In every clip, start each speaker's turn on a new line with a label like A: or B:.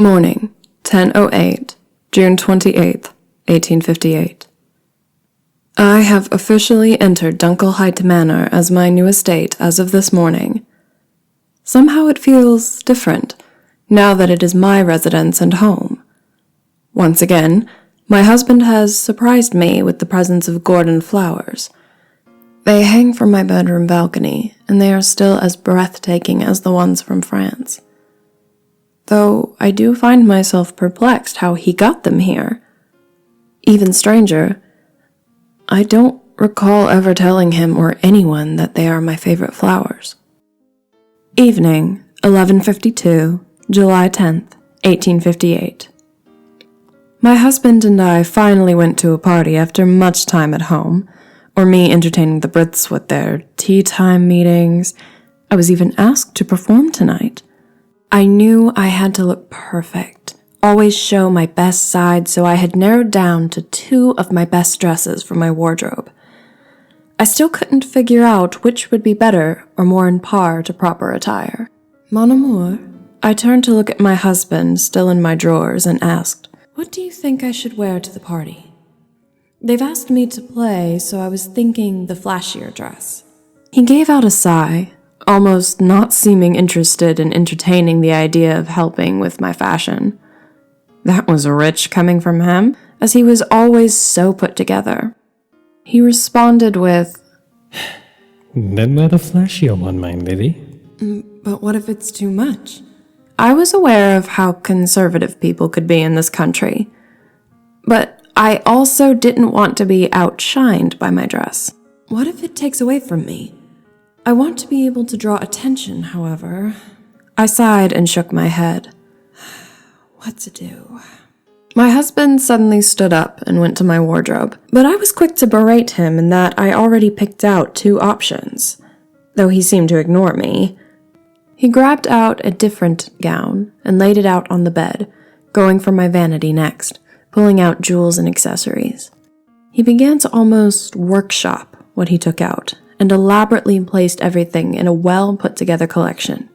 A: Morning, 10:08, June 28th, 1858. I have officially entered Dunkelheit Manor as my new estate as of this morning. Somehow it feels different, now that it is my residence and home. Once again, my husband has surprised me with the presence of Gordon flowers. They hang from my bedroom balcony, and they are still as breathtaking as the ones from France. Though I do find myself perplexed how he got them here. Even stranger, I don't recall ever telling him or anyone that they are my favorite flowers. Evening, 11:52, July 10th, 1858. My husband and I finally went to a party after much time at home, or me entertaining the Brits with their tea time meetings. I was even asked to perform tonight. I knew I had to look perfect, always show my best side, so I had narrowed down to 2 of my best dresses for my wardrobe. I still couldn't figure out which would be better or more in par to proper attire. Mon amour, I turned to look at my husband, still in my drawers, and asked, "What do you think I should wear to the party?" They've asked me to play, so I was thinking the flashier dress. He gave out a sigh, almost not seeming interested in entertaining the idea of helping with my fashion. That was rich coming from him, as he was always so put together. He responded with,
B: "Then wear the flashier one, my lady."
A: "But what if it's too much?" I was aware of how conservative people could be in this country, but I also didn't want to be outshined by my dress. What if it takes away from me? I want to be able to draw attention, however. I sighed and shook my head. What to do? My husband suddenly stood up and went to my wardrobe, but I was quick to berate him in that I already picked out 2 options, though he seemed to ignore me. He grabbed out a different gown and laid it out on the bed, going for my vanity next, pulling out jewels and accessories. He began to almost workshop what he took out, and elaborately placed everything in a well-put-together collection.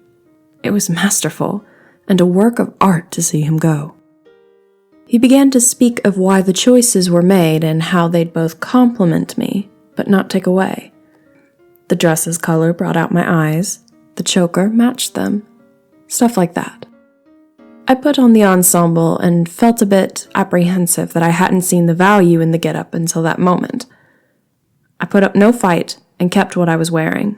A: It was masterful, and a work of art to see him go. He began to speak of why the choices were made and how they'd both complement me, but not take away. The dress's color brought out my eyes, the choker matched them, stuff like that. I put on the ensemble and felt a bit apprehensive that I hadn't seen the value in the getup until that moment. I put up no fight and kept what I was wearing.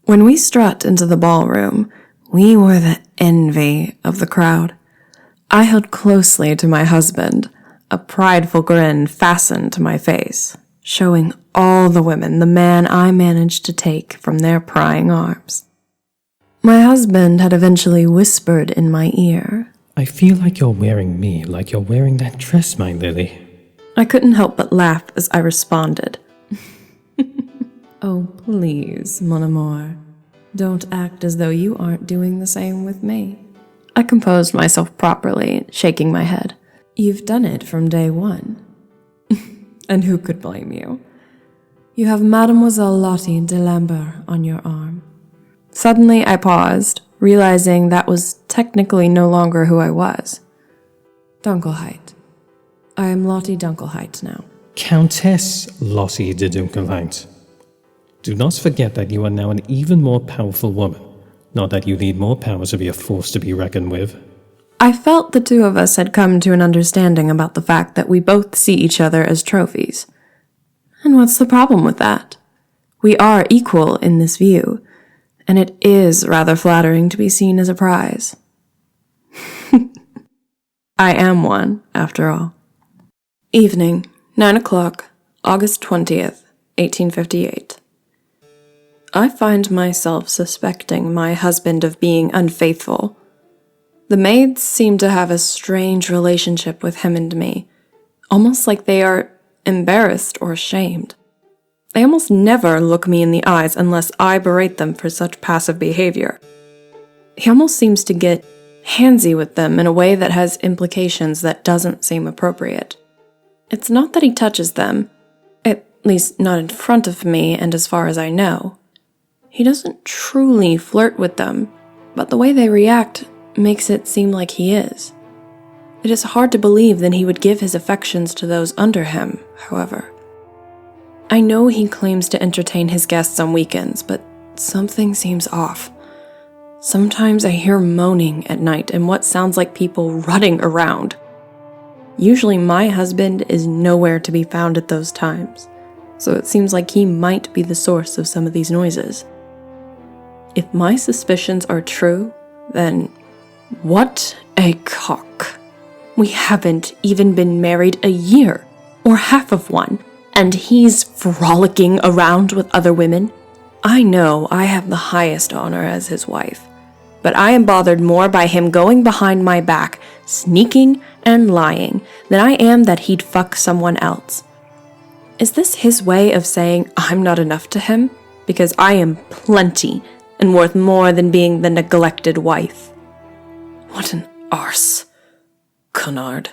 A: When we strut into the ballroom, we were the envy of the crowd. I held closely to my husband, a prideful grin fastened to my face, showing all the women the man I managed to take from their prying arms. My husband had eventually whispered in my ear,
B: "I feel like you're wearing me, like you're wearing that dress, my lily."
A: I couldn't help but laugh as I responded, "Oh, please, mon amour, don't act as though you aren't doing the same with me." I composed myself properly, shaking my head. "You've done it from day one." And who could blame you? You have Mademoiselle Lottie de Lambert on your arm. Suddenly I paused, realizing that was technically no longer who I was. Dunkelheit. I am Lottie Dunkelheit now.
B: Countess Lottie de Dunkelheit. Do not forget that you are now an even more powerful woman, not that you need more power to be a force to be reckoned with.
A: I felt the 2 of us had come to an understanding about the fact that we both see each other as trophies. And what's the problem with that? We are equal in this view, and it is rather flattering to be seen as a prize. I am one, after all. Evening, 9 o'clock, August 20th, 1858. I find myself suspecting my husband of being unfaithful. The maids seem to have a strange relationship with him and me, almost like they are embarrassed or ashamed. They almost never look me in the eyes unless I berate them for such passive behavior. He almost seems to get handsy with them in a way that has implications that doesn't seem appropriate. It's not that he touches them, at least not in front of me and as far as I know. He doesn't truly flirt with them, but the way they react makes it seem like he is. It is hard to believe that he would give his affections to those under him, however. I know he claims to entertain his guests on weekends, but something seems off. Sometimes I hear moaning at night and what sounds like people running around. Usually my husband is nowhere to be found at those times, so it seems like he might be the source of some of these noises. If my suspicions are true, then what a cock. We haven't even been married a year, or half of one, and he's frolicking around with other women. I know I have the highest honor as his wife, but I am bothered more by him going behind my back, sneaking and lying, than I am that he'd fuck someone else. Is this his way of saying I'm not enough to him? Because I am plenty and worth more than being the neglected wife. What an arse. Cunard.